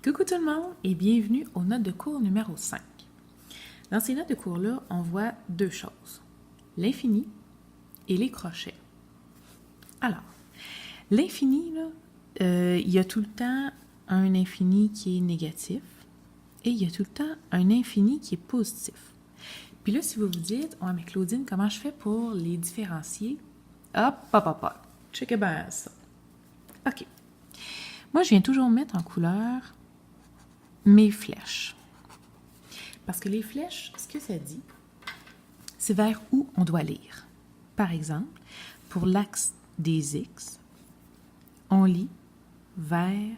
Coucou tout le monde et bienvenue aux notes de cours numéro 5. Dans ces notes de cours-là, on voit deux choses, l'infini et les crochets. Alors, l'infini, il y a tout le temps un infini qui est négatif et il y a tout le temps un infini qui est positif. Puis là, si vous vous dites, « Ouais, mais Claudine, comment je fais pour les différencier? » Hop, checkez bien ça. OK. Moi, je viens toujours mettre en couleur mes flèches. Parce que les flèches, ce que ça dit, c'est vers où on doit lire. Par exemple, pour l'axe des X, on lit vers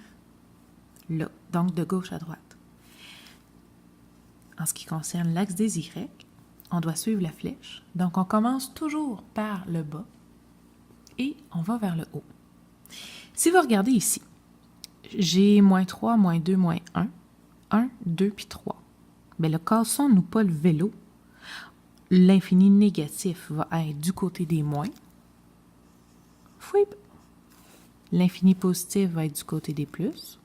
là, donc de gauche à droite. En ce qui concerne l'axe des Y, on doit suivre la flèche. Donc, on commence toujours par le bas et on va vers le haut. Si vous regardez ici, j'ai -3, -2, -1, 1, 2, puis 3. Bien, le cassons-nous pas le vélo. L'infini négatif va être du côté des moins. Fouip. L'infini positif va être du côté des plus.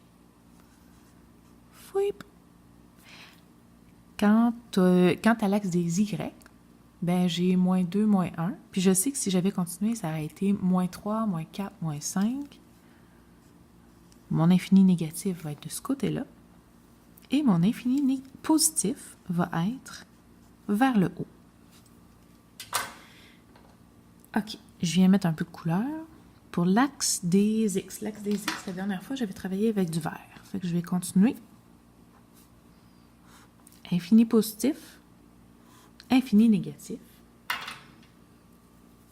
Fouip. Quant à l'axe des Y, ben j'ai -2, -1. Puis je sais que si j'avais continué, ça aurait été -3, -4, -5. Mon infini négatif va être de ce côté-là. Et mon infini positif va être vers le haut. OK, je viens mettre un peu de couleur. Pour l'axe des X. L'axe des X, la dernière fois, j'avais travaillé avec du vert. Fait que je vais continuer. Infini positif, infini négatif.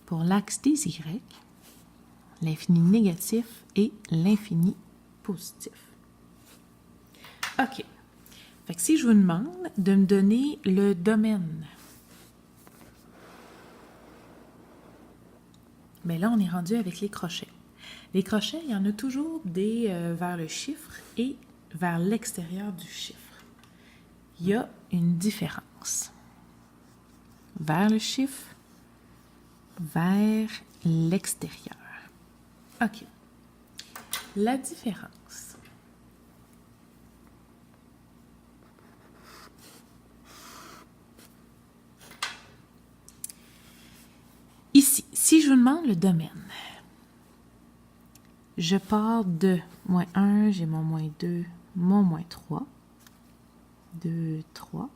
Pour l'axe des Y, l'infini négatif et l'infini positif. OK. Fait que si je vous demande de me donner le domaine, bien là, on est rendu avec les crochets. Les crochets, il y en a toujours des vers le chiffre et vers l'extérieur du chiffre. Il y a une différence. Vers le chiffre, vers l'extérieur. OK. La différence. Ici, si je vous demande le domaine, je pars de -1, j'ai mon -2, mon -3, 2, 3.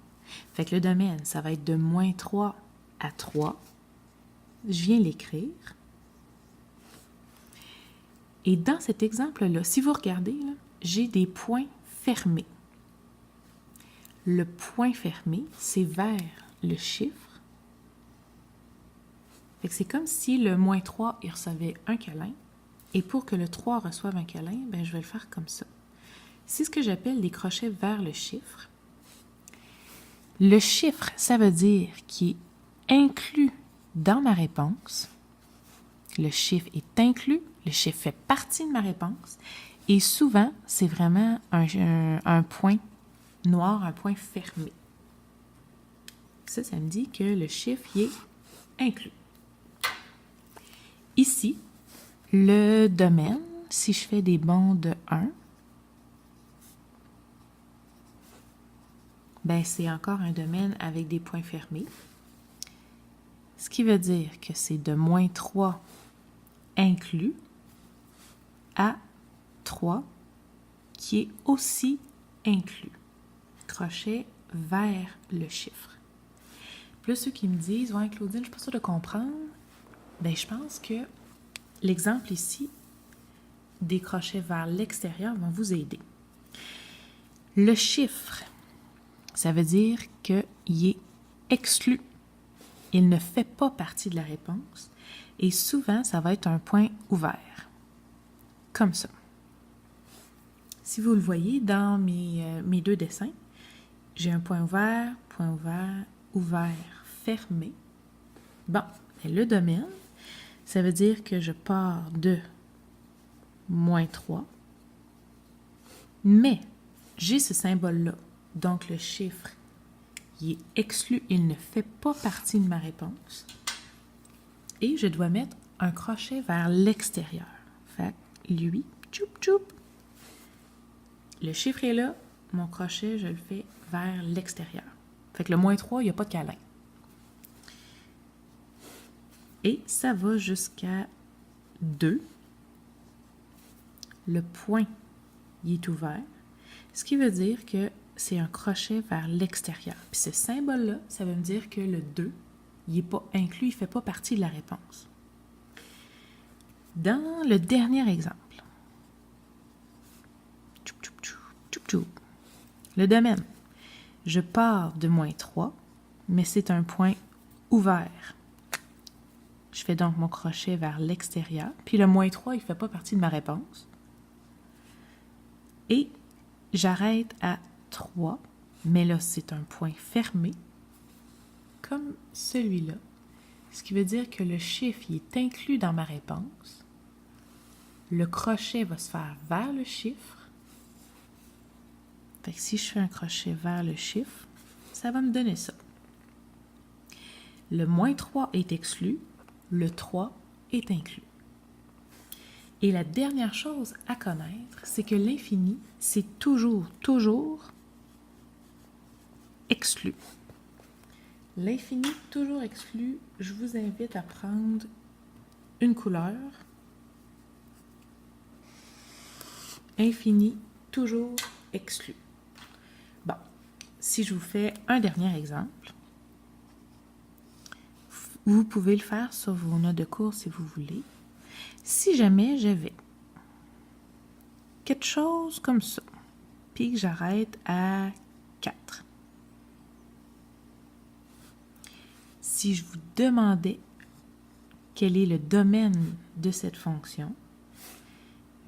Fait que le domaine, ça va être de -3 à 3. Je viens l'écrire. Et dans cet exemple-là, si vous regardez, j'ai des points fermés. Le point fermé, c'est vers le chiffre. Fait que c'est comme si le -3, il recevait un câlin. Et pour que le 3 reçoive un câlin, ben, je vais le faire comme ça. C'est ce que j'appelle des crochets vers le chiffre. Le chiffre, ça veut dire qu'il est inclus dans ma réponse. Le chiffre est inclus, le chiffre fait partie de ma réponse. Et souvent, c'est vraiment un point noir, un point fermé. Ça me dit que le chiffre y est inclus. Ici, le domaine, si je fais des bonds de 1, ben c'est encore un domaine avec des points fermés. Ce qui veut dire que c'est de -3 inclus à 3 qui est aussi inclus. Crochet vers le chiffre. Puis là, ceux qui me disent « Ouais, Claudine, je ne suis pas sûre de comprendre. » Ben, je pense que l'exemple ici des crochets vers l'extérieur vont vous aider. Le chiffre, ça veut dire qu'il est exclu. Il ne fait pas partie de la réponse et souvent, ça va être un point ouvert, comme ça. Si vous le voyez dans mes deux dessins, j'ai un point ouvert, ouvert, fermé. Bon, le domaine, ça veut dire que je pars de -3, mais j'ai ce symbole-là. Donc, le chiffre, il est exclu, il ne fait pas partie de ma réponse. Et je dois mettre un crochet vers l'extérieur. Fait lui, tchoup, tchoup. le chiffre est là, mon crochet, je le fais vers l'extérieur. Fait que le moins 3, il n'y a pas de câlin. Et ça va jusqu'à 2. Le point, il est ouvert, ce qui veut dire que c'est un crochet vers l'extérieur. Puis ce symbole-là, ça veut me dire que le 2, il n'est pas inclus, il ne fait pas partie de la réponse. Dans le dernier exemple, le domaine, je pars de moins 3, mais c'est un point ouvert. Je fais donc mon crochet vers l'extérieur, puis le moins 3, il ne fait pas partie de ma réponse. Et j'arrête à 3, mais là, c'est un point fermé, comme celui-là, ce qui veut dire que le chiffre il est inclus dans ma réponse. Le crochet va se faire vers le chiffre. Fait que si je fais un crochet vers le chiffre, ça va me donner ça. Le moins 3 est exclu, le 3 est inclus. Et la dernière chose à connaître, c'est que l'infini, c'est toujours exclu. L'infini, toujours exclu, je vous invite à prendre une couleur. Infini, toujours exclu. Bon, si je vous fais un dernier exemple, vous pouvez le faire sur vos notes de cours si vous voulez. Si jamais j'avais quelque chose comme ça, puis que j'arrête à 4. Si je vous demandais quel est le domaine de cette fonction,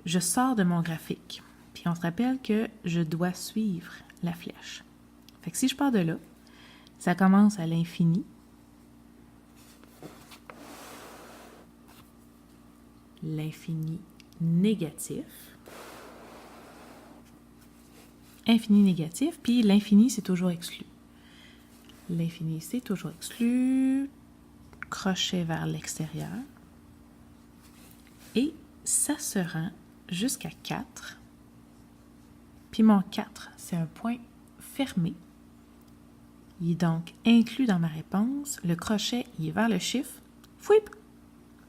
je sors de mon graphique. Puis on se rappelle que je dois suivre la flèche. Fait que si je pars de là, ça commence à l'infini. L'infini négatif. Infini négatif, puis l'infini, c'est toujours exclu. L'infini, c'est toujours exclu. Crochet vers l'extérieur. Et ça se rend jusqu'à 4. Puis mon 4, c'est un point fermé. Il est donc inclus dans ma réponse. Le crochet, il est vers le chiffre. Fouip!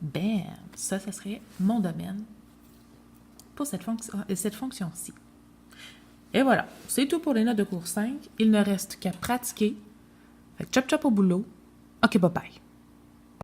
Bam! Ça serait mon domaine pour cette fonction-ci. Et voilà, c'est tout pour les notes de cours 5. Il ne reste qu'à pratiquer. Fait que chop chop au boulot. OK, bye bye.